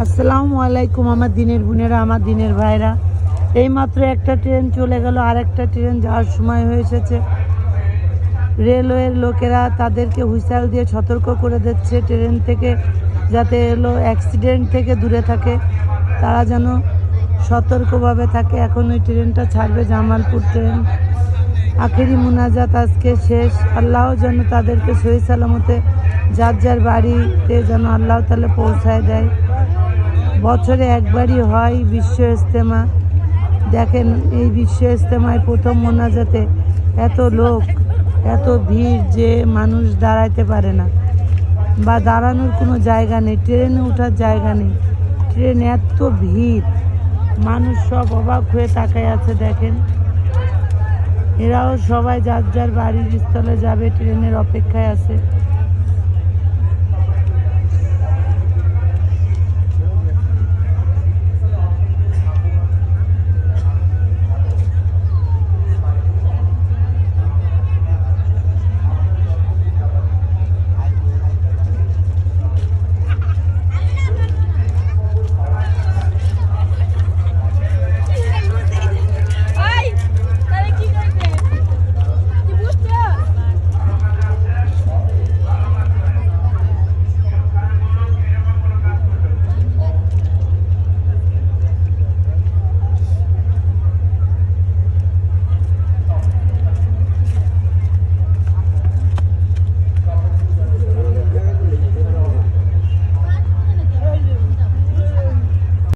আসসালামু আলাইকুম আমার দিনের বোনেরা, আমার দিনের ভাইরা। এইমাত্র একটা ট্রেন চলে গেল, আর একটা ট্রেন যাওয়ার সময় হয়ে এসেছে। রেলওয়ের লোকেরা তাদেরকে হুইসেল দিয়ে সতর্ক করে দিচ্ছে ট্রেন থেকে, যাতে অ্যাক্সিডেন্ট থেকে দূরে থাকে, তারা যেন সতর্কভাবে থাকে। এখন ওই ট্রেনটা ছাড়বে, জামালপুর ট্রেন। আখেরি মুনাজাত আজকে শেষ। আল্লাহ যেন তাদেরকে সহি সালামতে যার যার বাড়িতে যেন আল্লাহ তাআলা পৌঁছায় দেয়। বছরে একবারই হয় বিশ্ব ইজতেমা। দেখেন, এই বিশ্ব ইজতেমায় প্রথম মোনাজাতে এত লোক, এত ভিড় যে মানুষ দাঁড়াইতে পারে না, বা দাঁড়ানোর কোনো জায়গা নেই, ট্রেনে ওঠার জায়গা নেই। ট্রেনে এত ভিড়, মানুষ সব অবাক হয়ে তাকায় আছে। দেখেন, এরাও সবাই যার যার বাড়ির স্থলে যাবে, ট্রেনের অপেক্ষায় আছে।